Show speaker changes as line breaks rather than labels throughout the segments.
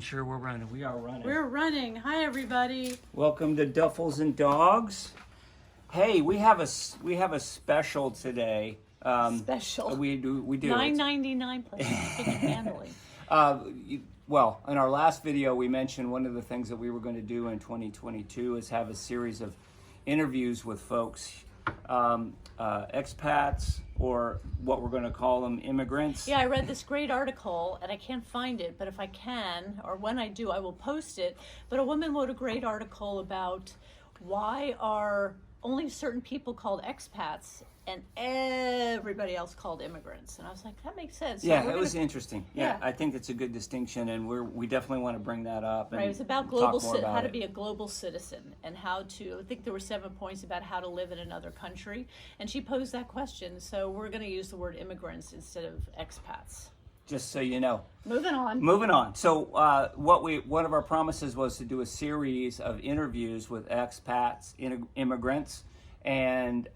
sure we're running. We are running.
We're running. Hi, everybody.
Welcome to Duffels and Dogs. Hey, we have a special today.
Special.
We do.
$9.99 plus shipping and handling.
Well, in our last video, we mentioned one of the things that we were going to do in 2022 is have a series of interviews with folks, expats, or what we're going to call them, immigrants.
Yeah, I read this great article, and I can't find it, but if I can, or when I do, I will post it. But a woman wrote a great article about why are only certain people called expats and everybody else called immigrants. And I was like, that makes sense. So
Yeah, it was interesting. Yeah,
Yeah.
I think it's a good distinction, and we definitely want to bring that up. And
Right, it was about how to be a global citizen and how to, I think there were 7 points about how to live in another country. And she posed that question, so we're going to use the word immigrants instead of expats.
Just so you know.
Moving on.
Moving on. So one of our promises was to do a series of interviews with expats, immigrants, and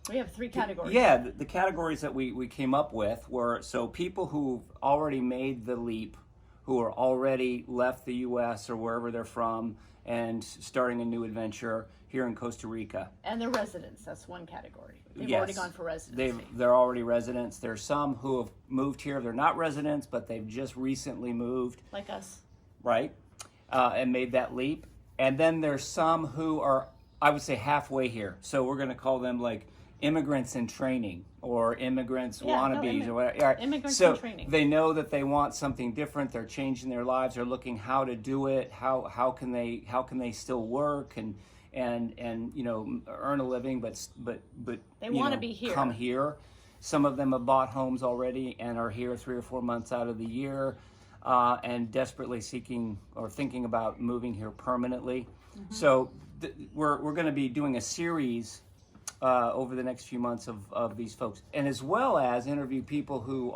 We have 3 categories.
yeah, the categories that we came up with were so people who've already made the leap, who are already left the U.S. or wherever they're from and starting a new adventure here in Costa Rica.
And the residents, that's one category. They've
Yes.
already gone for residency.
They're already residents. There's some who have moved here. They're not residents, but they've just recently moved,
Like us.
right? And made that leap. And then there's some who are, I would say, halfway here. So we're going to call them like immigrants in training or immigrants wannabes or whatever. All right.
Immigrants
so
in training.
They know that they want something different. They're changing their lives. They're looking how to do it. How can they still work and you know, earn a living, but
They
you
want to
know,
be here.
come here. Some of them have bought homes already and are here 3 or 4 months out of the year, and desperately seeking or thinking about moving here permanently.
Mm-hmm.
So we're going to be doing a series over the next few months of these folks, and as well as interview people who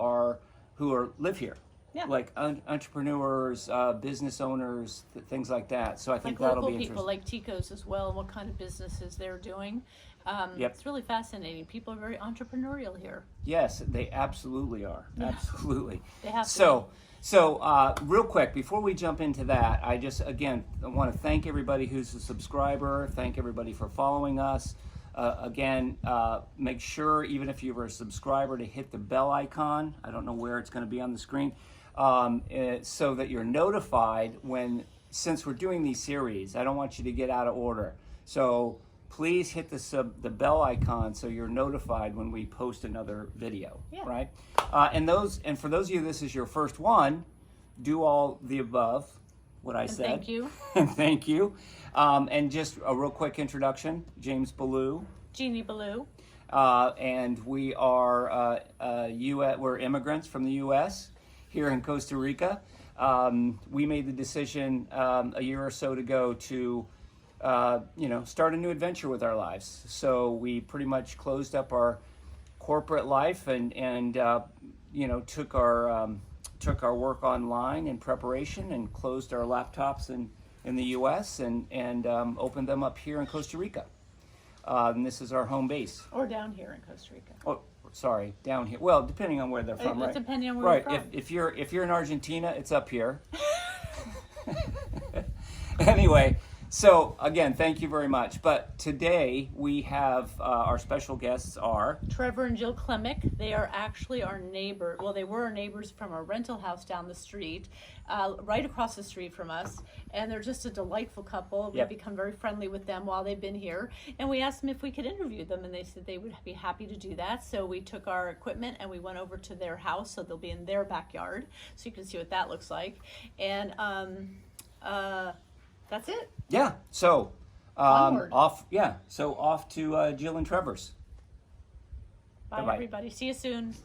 live here.
Yeah.
Like entrepreneurs, business owners, things like that. So I think
Like
that'll
local
be
people,
interesting.
like Ticos as well, and what kind of businesses they're doing.
Yep.
It's really fascinating. People are very entrepreneurial here.
Yes, they absolutely are.
Yeah.
Absolutely.
They have to
So real quick, before we jump into that, I want to thank everybody who's a subscriber. Thank everybody for following us. Make sure, even if you're a subscriber, to hit the bell icon. I don't know where it's going to be on the screen, so that you're notified since we're doing these series. I don't want you to get out of order. So please hit the bell icon so you're notified when we post another video.
Yeah.
Right? And for those of you, this is your first one, do all the above. What I said.
Thank you.
And thank you. And just a real quick introduction, James Bellew.
Jeannie Bellew.
And we are we're immigrants from the U.S. here in Costa Rica. We made the decision a year or so ago to start a new adventure with our lives. So we pretty much closed up our corporate life and took our work online in preparation and closed our laptops in the U.S. and opened them up here in Costa Rica. And this is our home base.
Or down here in Costa Rica.
Oh, sorry, down here. Well, depending on where they're from, right?
Depending on where
Right.
you're from.
If you're in Argentina, it's up here. Anyway. So, again, thank you very much. But today we have our special guests are...
Trevor and Jill Clement. They are actually our neighbor. Well, they were our neighbors from our rental house down the street, right across the street from us. And they're just a delightful couple. We've
Yep.
become very friendly with them while they've been here. And we asked them if we could interview them, and they said they would be happy to do that. So we took our equipment and we went over to their house, so they'll be in their backyard. So you can see what that looks like. And that's it.
Yeah, so
Onward.
off to Jill and Trevor's.
Bye,
Bye-bye.
everybody. See you soon.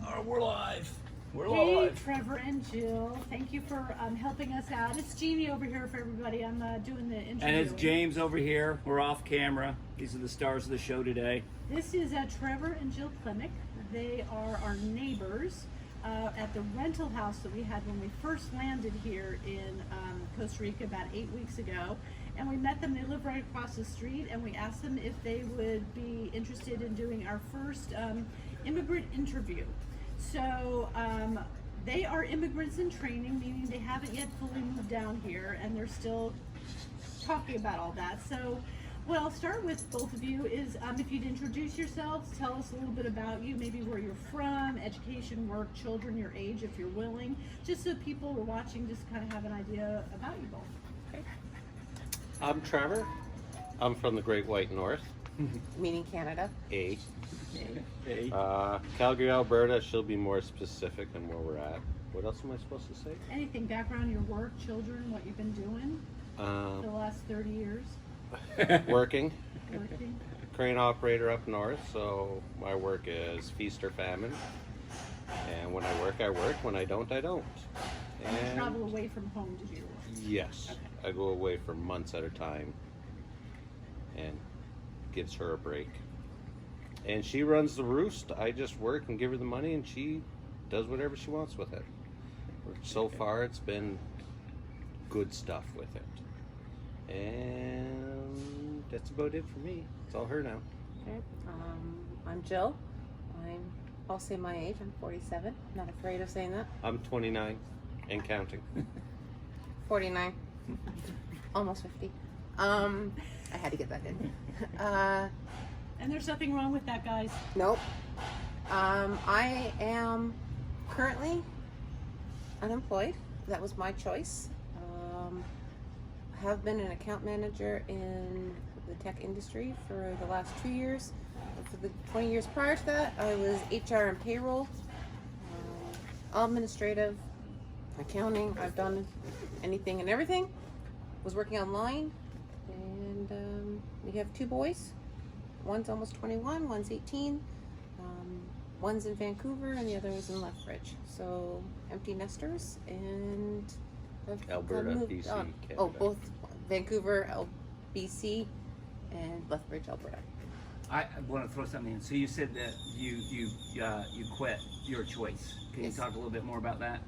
Oh, we're live. We're
Hey,
live.
Trevor and Jill. Thank you for helping us out. It's Jeannie over here for everybody. I'm doing the interview.
And it's James over here. We're off camera. These are the stars of the show today.
This is Trevor and Jill Clement. They are our neighbors at the rental house that we had when we first landed here in Costa Rica about 8 weeks ago. And we met them. They live right across the street, and we asked them if they would be interested in doing our first immigrant interview. So They are immigrants in training, meaning they haven't yet fully moved down here, and they're still talking about all that. So what I'll start with both of you is if you'd introduce yourselves, tell us a little bit about you, maybe where you're from, education, work, children, your age if you're willing, just so people who are watching just kind of have an idea about you both. Okay.
I'm Trevor. I'm from the Great White North.
Meaning Canada.
A.
Hey.
Calgary, Alberta. She'll be more specific on where we're at. What else am I supposed to say?
Anything, background, your work, children, what you've been doing for the last 30 years,
Working.
working.
Crane operator up north, so my work is feast or famine. And when I work, I work. When I don't, I don't.
And you travel away from home to do your work.
Yes.
Okay.
I go away for months at a time. And gives her a break. And she runs the roost. I just work and give her the money, and she does whatever she wants with it. So far, it's been good stuff with it. And that's about it for me. It's all her now.
Okay. I'm Jill. I'll say my age. I'm 47. Not afraid of saying that.
I'm 29 and counting.
49. Almost 50. I had to get that in.
And there's nothing wrong with that, guys.
Nope. I am currently unemployed. That was my choice. Have been an account manager in the tech industry for the last 2 years. For the 20 years prior to that, I was HR and payroll, administrative, accounting. I've done anything and everything. Was working online, and we have 2 boys. One's almost 21, one's 18. One's in Vancouver, and the other is in Lethbridge. So empty nesters, and I've
Alberta,
moved
BC,
on.
Canada.
Oh, both Vancouver, BC, and Lethbridge, Alberta.
I want to throw something in. So you said that you quit your choice. Can
Yes.
you talk a little bit more about that?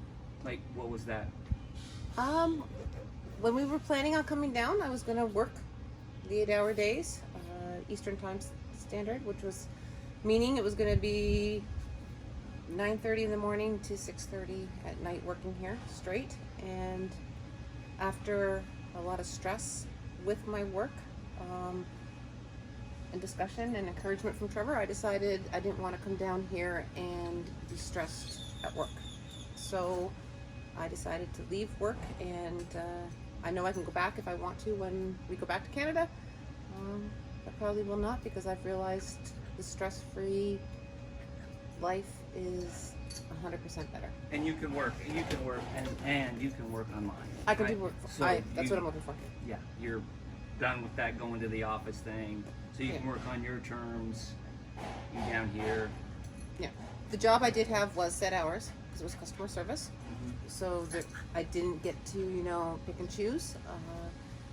Like, what was that?
When we were planning on coming down, I was going to work the 8-hour days, Eastern Time Standard, which was meaning it was going to be 9:30 in the morning to 6:30 at night working here straight. And after a lot of stress with my work and discussion and encouragement from Trevor, I decided I didn't want to come down here and be stressed at work. So I decided to leave work, and I know I can go back if I want to when we go back to Canada. I probably will not, because I've realized the stress-free life is 100% better.
And you can work, and you can work online.
I can
right?
do work.
So
That's what I'm looking for.
Yeah, you're done with that going to the office thing, so you can
Yeah.
work on your terms. You down here.
Yeah. The job I did have was set hours because it was customer service, so that I didn't get to pick and choose.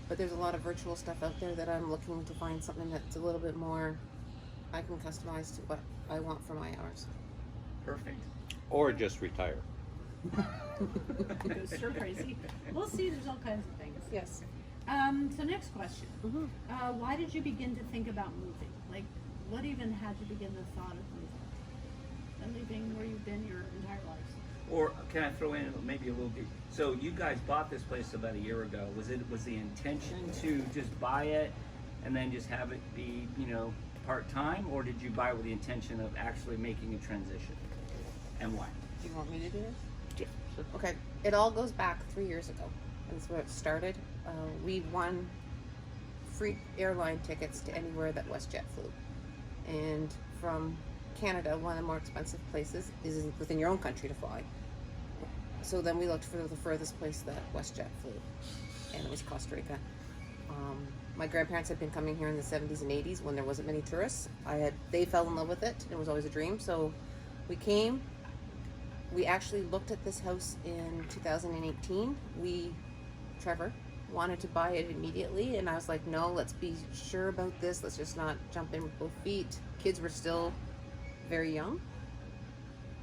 But there's a lot of virtual stuff out there that I'm looking to find something that's a little bit more I can customize to what I want for my hours.
Perfect.
Or just retire.
Goes stir crazy. We'll see. There's all kinds of things.
Yes.
So next question. Why did you begin to think about moving? Like, what even had you begin the thought of moving? And leaving where you've been your entire lives?
Or can I throw in maybe a little bit? So you guys bought this place about a year ago. Was the intention to just buy it and then just have it be, part-time, or did you buy with the intention of actually making a transition? And why?
Do you want me to do this?
Yeah, sure.
Okay. It all goes back 3 years ago. That's where it started. We won free airline tickets to anywhere that WestJet flew. And from Canada, one of the more expensive places is within your own country to fly. So then we looked for the furthest place that WestJet flew, and it was Costa Rica. My grandparents had been coming here in the 70s and 80s when there wasn't many tourists. They fell in love with it. It was always a dream. So we came. We actually looked at this house in 2018. Trevor, wanted to buy it immediately, and I was like, no, let's be sure about this. Let's just not jump in with both feet. Kids were still very young.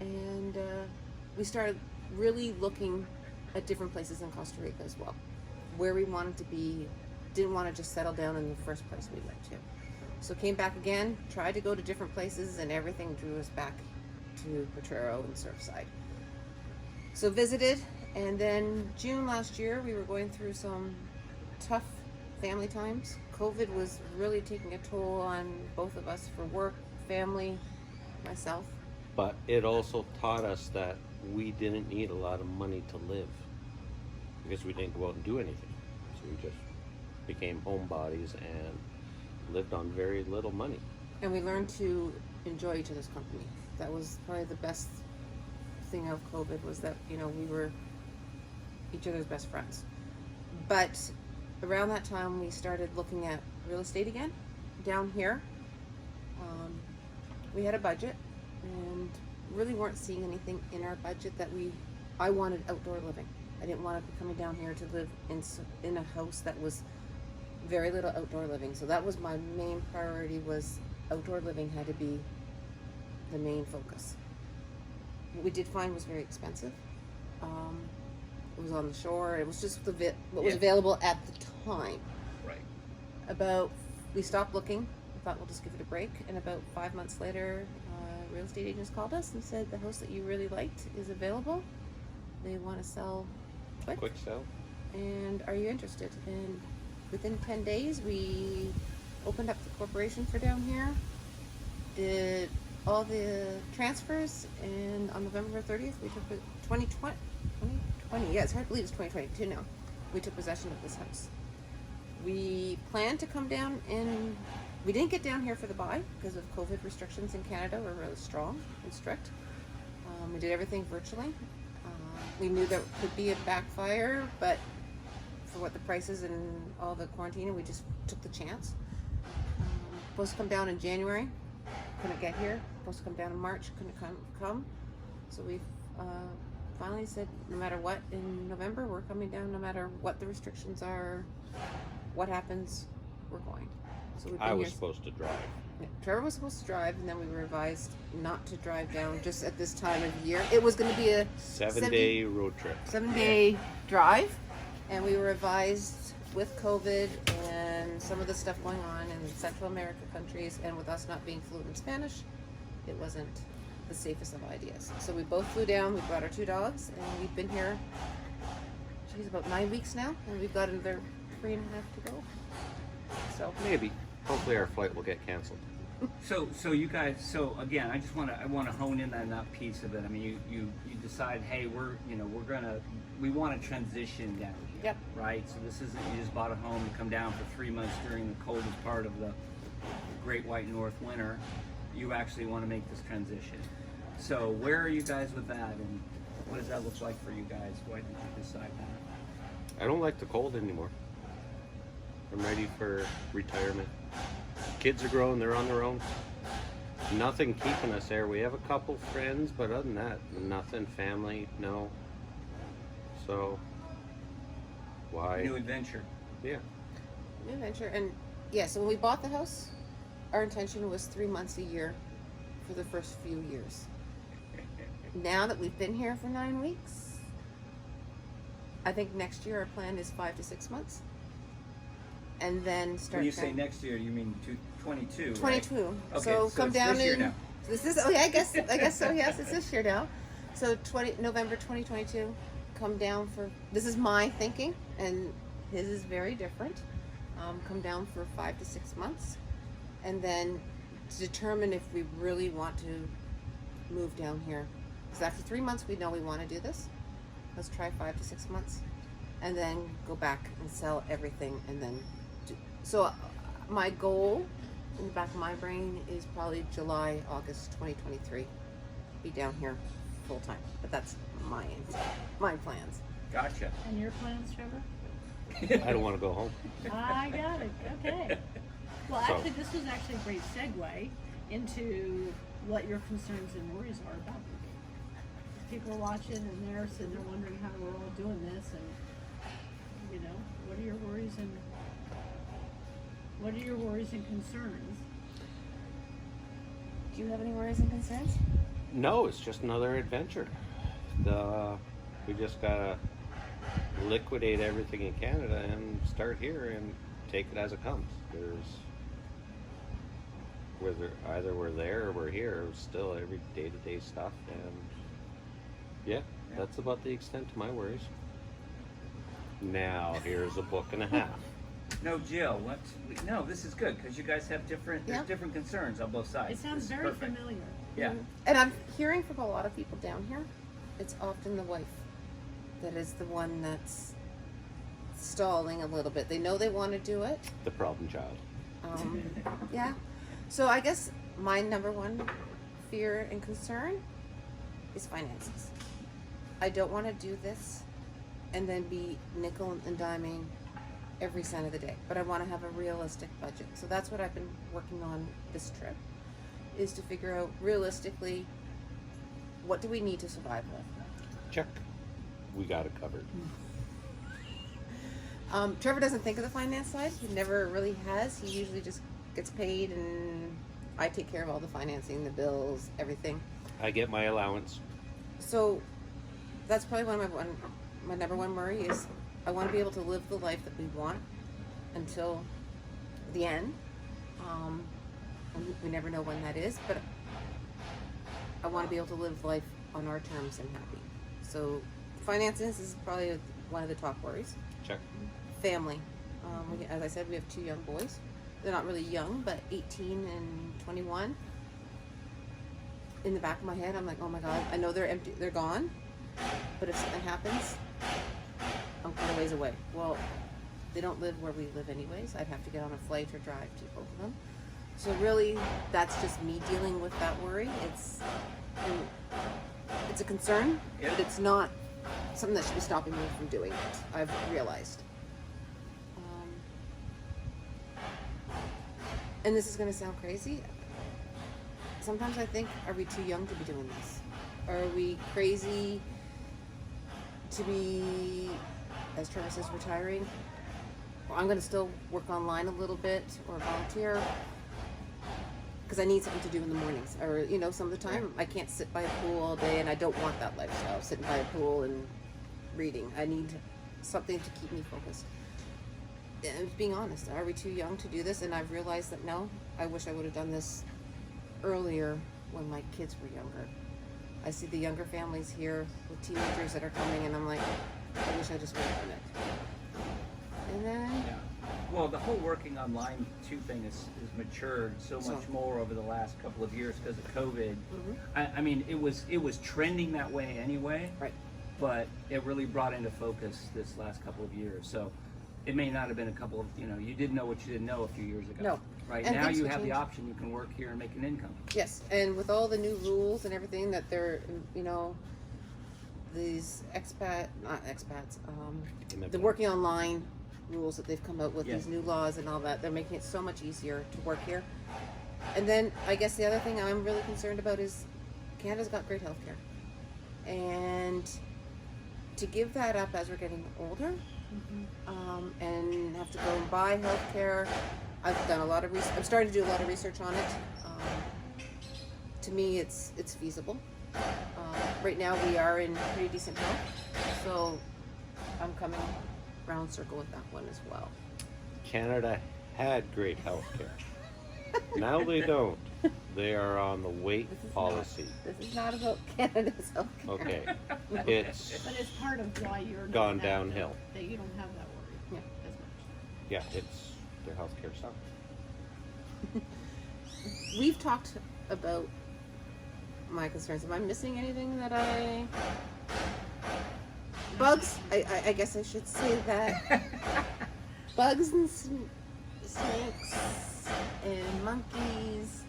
And we started really looking at different places in Costa Rica as well, where we wanted to be. Didn't want to just settle down in the first place we went to. So came back again, tried to go to different places, and everything drew us back to Potrero and Surfside. So visited, and then June last year we were going through some tough family times. COVID was really taking a toll on both of us for work, family, myself.
But it also taught us that we didn't need a lot of money to live because we didn't go out and do anything. So we just became homebodies and lived on very little money.
And we learned to enjoy each other's company. That was probably the best thing of COVID, was that, you know, we were each other's best friends. But around that time we started looking at real estate again down here. We had a budget and really weren't seeing anything in our budget that I wanted outdoor living. I didn't want to be coming down here to live in a house that was very little outdoor living. So that was my main priority, was outdoor living had to be the main focus. What we did find was very expensive. It was on the shore. It was just what was available at the time.
Right.
We stopped looking. We thought we'll just give it a break. And about 5 months later, real estate agents called us and said the house that you really liked is available. They want to sell
Quick sell.
and are you interested? And within 10 days we opened up the corporation for down here, did all the transfers, and on November 30th we took 2020, yeah, it's hard to believe it's 2022 now, we took possession of this house. We planned to come down and we didn't get down here for the buy because of COVID restrictions in Canada were really strong and strict. We did everything virtually. We knew there could be a backfire, but for what the prices and all the quarantine, we just took the chance. Supposed to come down in January, couldn't get here. Supposed to come down in March, couldn't come. So we finally said, no matter what, in November we're coming down. No matter what the restrictions are, what happens, we're going. So we've been
I was
here.
supposed to drive.
Yeah, Trevor was supposed to drive, and then we were advised not to drive down just at this time of year. It was going to be a
7-day road trip.
7-day drive, and we were advised with COVID and some of the stuff going on in Central America countries, and with us not being fluent in Spanish, it wasn't the safest of ideas. So we both flew down. We brought our 2 dogs, and we've been here, about 9 weeks now, and we've got another 3.5 to go. So
Maybe. Hopefully our flight will get canceled.
So you guys. So again, I want to hone in on that piece of it. I mean, you decide, hey, we want to transition down here.
Yep.
Right. So this isn't you just bought a home to come down for 3 months during the coldest part of the Great White North winter. You actually want to make this transition. So where are you guys with that, and what does that look like for you guys? Why did you decide that?
I don't like the cold anymore. I'm ready for retirement. Kids are grown, they're on their own. Nothing keeping us there. We have a couple friends, but other than that, nothing. Family, no. So, why?
New adventure.
Yeah.
new venture, and yeah. So when we bought the house, our intention was 3 months a year for the first few years. Now that we've been here for 9 weeks, I think next year our plan is 5 to 6 months, and then start.
When you say next year, you mean 22?
22.
Right? Okay,
So come
it's
down
this year
in.
now.
This is. Oh yeah, I guess so. Yes, it's this year now. So November 2022. Come down for. This is my thinking, and his is very different. Come down for 5 to 6 months, and then to determine if we really want to move down here. Because after 3 months, we know we want to do this. Let's try 5 to 6 months, and then go back and sell everything, and then do. So my goal in the back of my brain is probably July, August 2023. Be down here full time, but that's my plans.
Gotcha.
And your plans, Trevor?
I don't want to go home.
I got it. Okay. Well,
So-
actually, this was actually a great segue into what your concerns and worries are about moving. People are watching and they're sitting there wondering how we're all doing this, and what are your worries and concerns?
Do you have any worries and concerns?
No, it's just another adventure. We just gotta liquidate everything in Canada and start here and take it as it comes. Either we're there or we're here. It's still every day-to-day stuff, and yeah, That's about the extent of my worries. Now, here's a book and a half.
No, Jill. What? No, this is good because you guys have different. There's
Yeah.
different concerns on both sides.
It sounds
This is
very
perfect.
familiar.
Yeah.
And I'm hearing from a lot of people down here, it's often the wife that is the one that's stalling a little bit. They know they want to do it.
The problem child.
Yeah. So I guess my number one fear and concern is finances. I don't want to do this and then be nickel and diming every cent of the day, but I want to have a realistic budget. So that's what I've been working on this trip, is to figure out realistically what do we need to survive with.
Check. We got it covered.
Trevor doesn't think of the finance side. He never really has. He usually just gets paid and I take care of all the financing, the bills, everything.
I get my allowance.
So that's probably my number one worry is I want to be able to live the life that we want until the end. And we never know when that is, but I want to be able to live life on our terms and happy. So finances is probably one of the top worries.
Check.
Family. As I said, we have 2 young boys. They're not really young, but 18 and 21. In the back of my head, I'm like, oh my God, I know they're empty, they're gone, but if something happens, I'm quite a ways away. Well, they don't live where we live anyways. I'd have to get on a flight or drive to both of them. So really, that's just me dealing with that worry. It's a concern,
Yeah.
but it's not something that should be stopping me from doing it. I've realized. And this is going to sound crazy. Sometimes I think, are we too young to be doing this? Are we crazy to be, as Trevor says, retiring? Well, I'm going to still work online a little bit or volunteer because I need something to do in the mornings. Or, some of the time I can't sit by a pool all day and I don't want that lifestyle, sitting by a pool and reading. I need something to keep me focused. And being honest, are we too young to do this? And I've realized that no, I wish I would have done this earlier when my kids were younger. I see the younger families here with teenagers that are coming and I'm like, I wish I just would have done it. And then
Yeah. Well, the whole working online too thing is matured so much more over the last couple of years because of COVID. I mean, it was trending that way anyway.
Right.
But it really brought into focus this last couple of years. So it may not have been a couple of, you didn't know what you didn't know a few years ago.
No.
Right
And
now
things
you
will
have the
change.
option. You can work here and make an income.
yes, and with all the new rules and everything that they're, these not expats, the working online rules that they've come out with,
Yeah.
these new laws and all that, they're making it so much easier to work here. And then I guess the other thing I'm really concerned about is Canada's got great healthcare. And to give that up as we're getting older, and have to go and buy healthcare, I've done a lot of research. I'm starting to do a lot of research on it. To me, it's feasible. Right now, we are in pretty decent health, so I'm coming round circle with that one as well.
Canada had great health care. Now they don't. They are on the wait policy.
This is not about Canada's healthcare.
Okay. It's
But it's part of why you're not
gone
that-
downhill.
That you don't have that worry
Yeah.
as much.
Yeah, it's their healthcare sucks.
We've talked about my concerns. Am I missing anything that I... Bugs, I guess I should say that. Bugs and snakes and monkeys.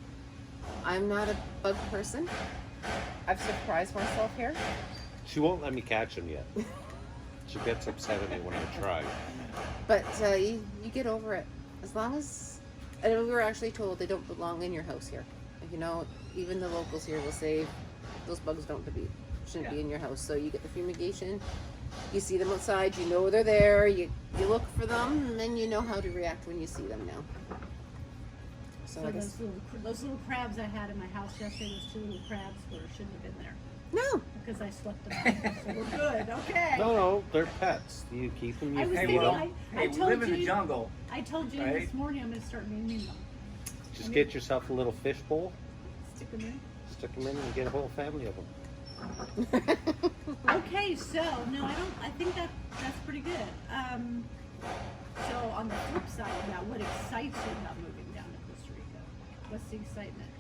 I'm not a bug person. I've surprised myself here.
She won't let me catch them yet. She gets upset at me when I try.
But you get over it. As long as... And we were actually told they don't belong in your house here. Even the locals here will say those bugs shouldn't be in your house. So you get the fumigation. You see them outside. You know they're there. You look for them, and then you know how to react when you see them now. So I guess...
those little crabs I had in my house yesterday, those 2 little crabs shouldn't have been there
No.
because I swept them out. So we're good. Okay.
No, they're pets. You keep them,
I
you
was
feed
thinking,
them.
I
we
told
live in the
you-
jungle.
I told you
Right?
this morning I'm going to start naming them.
Just get yourself a little fish bowl,
Stick them in.
stick them in, and get a whole family of them.
Okay, so no, I think that's pretty good. So on the flip side of that, what excites you about moving down to Costa Rica? What's the excitement?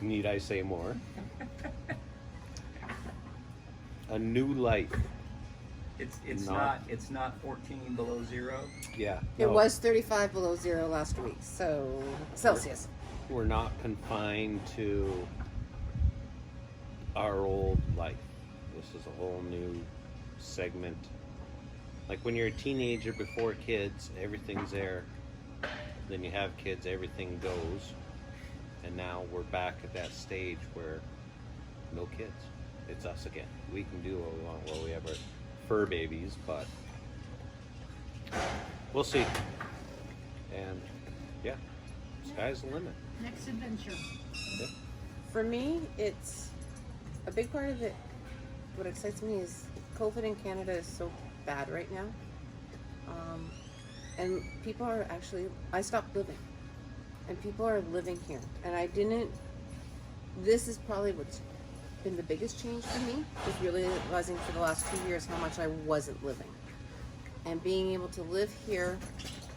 Need I say more? A new life.
It's
Not-
not 14 below zero.
Yeah.
It
no,
was 35 below zero last week, so Celsius.
We're not confined to our old life. This is a whole new segment. Like when you're a teenager before kids, everything's there. Then you have kids, everything goes. And now we're back at that stage where no kids. It's us again. We can do what we want. Well, we have our fur babies, but we'll see. And yeah, sky's the limit.
Next adventure.
Yep.
For me, it's a big part of it. What excites me is COVID in Canada is so bad right now. And people are actually, I stopped living. And people are living here. And I didn't, this is probably what's been the biggest change for me, is realizing for the last 2 years how much I wasn't living. And being able to live here,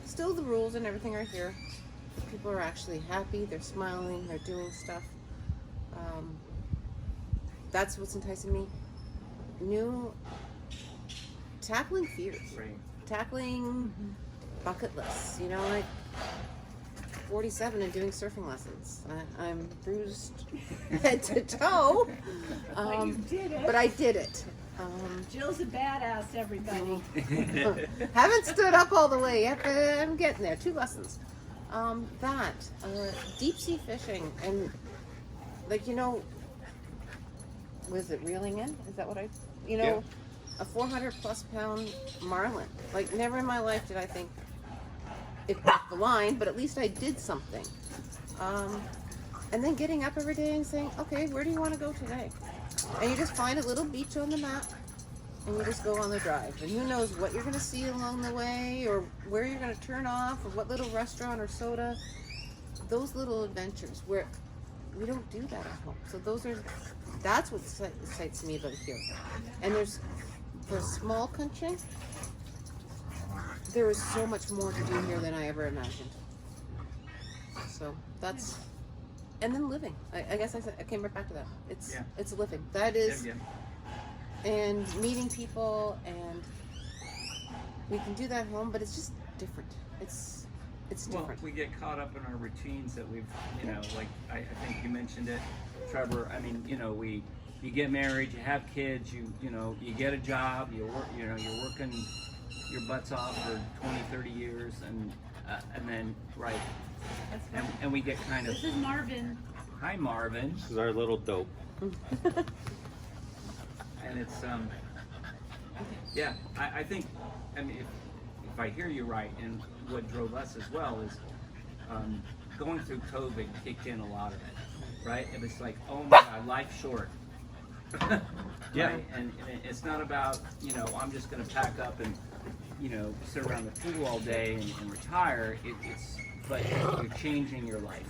still the rules and everything are here. But people are actually happy, they're smiling, they're doing stuff. That's what's enticing me. Tackling fears.
Right.
Tackling bucket lists, you know, like 47 and doing surfing lessons. I'm bruised head to toe,
But you did it.
but I did it.
Jill's a badass, everybody.
Haven't stood up all the way yet, but I'm getting there. 2 lessons. Deep sea fishing, and like, you know, was it reeling in? Is that what
Yeah.
A 400+ pound marlin. Like, never in my life did I think it broke the line, but at least I did something. And then getting up every day and saying, okay, where do you want to go today? And you just find a little beach on the map, and you just go on the drive. And who knows what you're going to see along the way, or where you're going to turn off, or what little restaurant or soda. Those little adventures where we don't do that at home. So that's what excites me about here. And for a small country, there is so much more to do here than I ever imagined. So that's, and then living. I guess I came right back to that. It's living. That is, and meeting people, and we can do that at home, but it's just different. It's different.
Well, we get caught up in our routines that we've, like I think you mentioned it, Trevor. I mean, you get married, you have kids, you get a job, you work, you're working your butts off for 20, 30 years, and then right, and we get kind of.
This is Marvin.
Hi, Marvin.
This is our little dope.
And it's I think, I mean, if I hear you right, and what drove us as well is going through COVID kicked in a lot of it, right? It was like, oh my God, life's short.
Yeah.
Right? And it's not about, I'm just going to pack up and, sit around the pool all day and retire. But you're changing your life,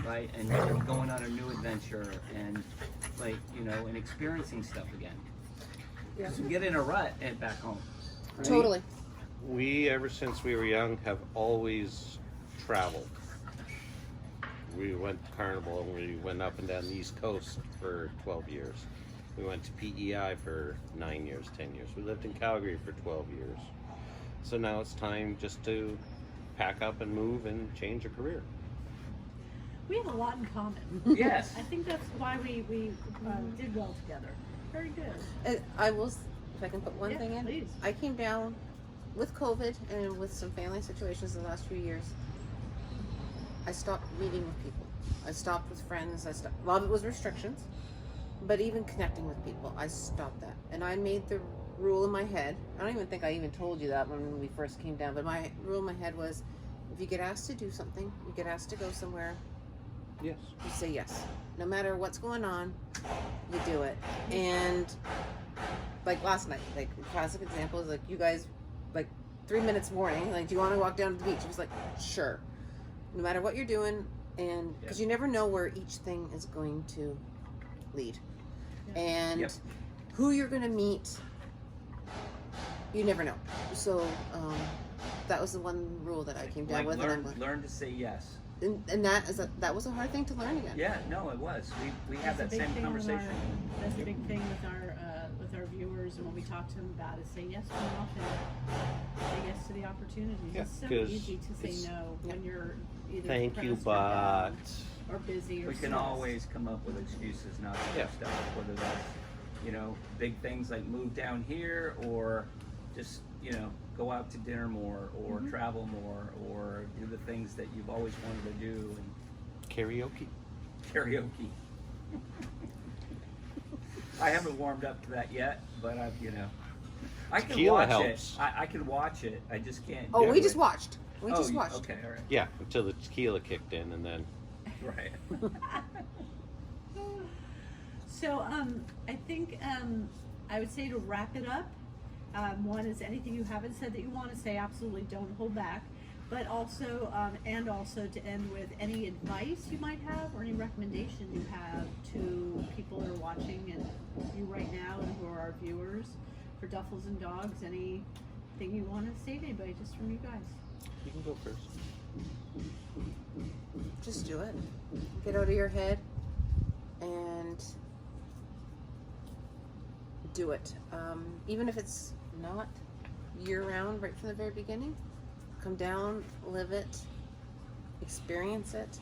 right? And you're going on a new adventure, and and experiencing stuff again.
Yeah.
So get in a rut and back home. Right?
Totally.
We, ever since we were young, have always traveled. We went to Carnival, and we went up and down the East Coast for 12 years. We went to PEI for 9 years, 10 years. We lived in Calgary for 12 years. So now it's time just to pack up and move and change a career.
We have a lot in common.
Yes.
I think that's why we did well together. Very good.
I will, if I can put one thing in.
Please.
I came down with COVID and with some family situations the last few years. I stopped meeting with people. I stopped with friends. A lot of it was restrictions, but even connecting with people, I stopped that. And I made the rule in my head. I don't even think I even told you that when we first came down, but my rule in my head was, if you get asked to do something, you get asked to go somewhere,
Yes.
you say yes. No matter what's going on, you do it. And like last night, like a classic example is like, you guys, like 3 minutes warning, like, do you want to walk down to the beach? I was like, sure. No matter what you're doing, and because you never know where each thing is going to lead.
Yeah.
And
Yep.
who you're going to meet, you never know. So that was the one rule that I came down with.
Learn to say yes.
And that was a hard thing to learn again.
Yeah, no, it was. We had that
That's a big
same
thing with
conversation.
That's a big thing with our viewers, and when we talk to them about it, say yes more often. Say yes to the opportunities.
Yeah,
It's so
'cause
easy to
it's-
say no when you're either
Thank you,
depressed or down
but
or busy or
We can
stressed.
always come up with excuses not to do
Yeah.
stuff, whether that's, big things like move down here or just, go out to dinner more or travel more or do the things that you've always wanted to do and
karaoke.
karaoke. I haven't warmed up to that yet, but I can
Tequila
watch
helps.
it. I can watch it. I just can't.
Oh,
do
we
it.
just watched. We
Oh,
just
you-
watched.
Okay, all right.
Yeah, until the tequila kicked in, and then
Right.
So I think I would say to wrap it up, one is anything you haven't said that you want to say, absolutely don't hold back. But also, and also to end with any advice you might have or any recommendation you have to people that are watching and you right now and who are our viewers for Duffels and Dogs. Anything you want to say to anybody, just from you guys?
you can go first.
Just do it. Get out of your head and do it. Even if it's not year-round right from the very beginning, come down, live it, experience it.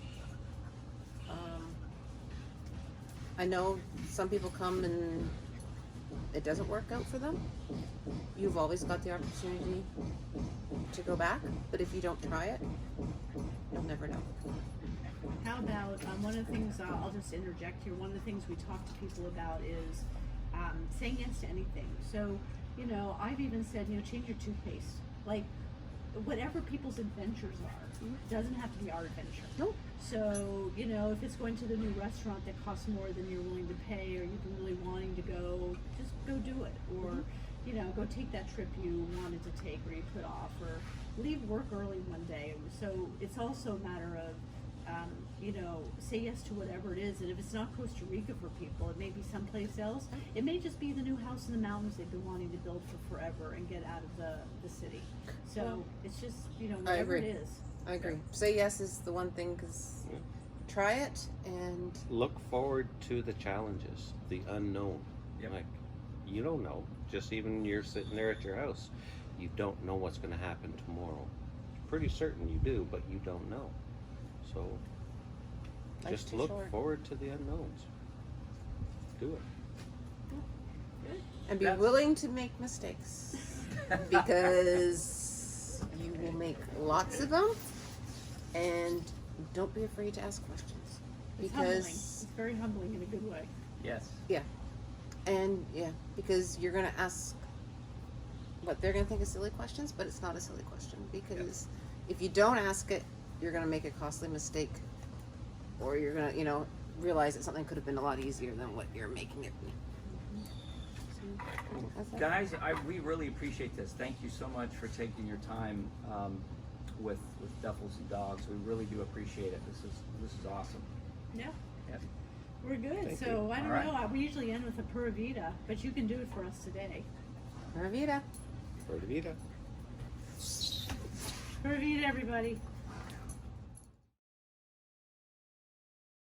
I know some people come and it doesn't work out for them. You've always got the opportunity to go back, but if you don't try it, you'll never know.
How about one of the things, I'll just interject here, one of the things we talk to people about is saying yes to anything. So, I've even said, change your toothpaste. Like, whatever people's adventures are, doesn't have to be our adventure.
Nope.
So, if it's going to the new restaurant that costs more than you're willing to pay, or you've been really wanting to go, just go do it. Or, go take that trip you wanted to take or you put off, or leave work early one day. So it's also a matter of, say yes to whatever it is. And if it's not Costa Rica for people, it may be someplace else. It may just be the new house in the mountains they've been wanting to build for forever and get out of the city. So
Well,
it's just,
I
whatever
agree.
it is.
I agree. Say yes is the one thing, because try it and
Look forward to the challenges, the unknown.
Yep.
Like, you don't know. Just even you're sitting there at your house, you don't know what's going to happen tomorrow. Pretty certain you do, but you don't know. So
Life's
just
too
look
short.
forward to the unknowns. Do it.
and be
That's-
willing to make mistakes, because you will make lots of them, and don't be afraid to ask questions,
It's humbling.
because
It's very humbling in a good way.
Yes.
because you're gonna ask what they're gonna think is silly questions, but it's not a silly question, because if you don't ask it, you're gonna make a costly mistake, or you're gonna realize that something could have been a lot easier than what you're making it be. So, that's it.
Guys, we really appreciate this. Thank you so much for taking your time with Duffels and Dogs. We really do appreciate it. This is awesome.
Yeah.
Yeah.
We're good.
Thank
So
you.
I don't
All right.
know. We usually end with a Pura Vida, but you can do it for us today.
Pura vida.
Pura vida.
Pura Vida, everybody.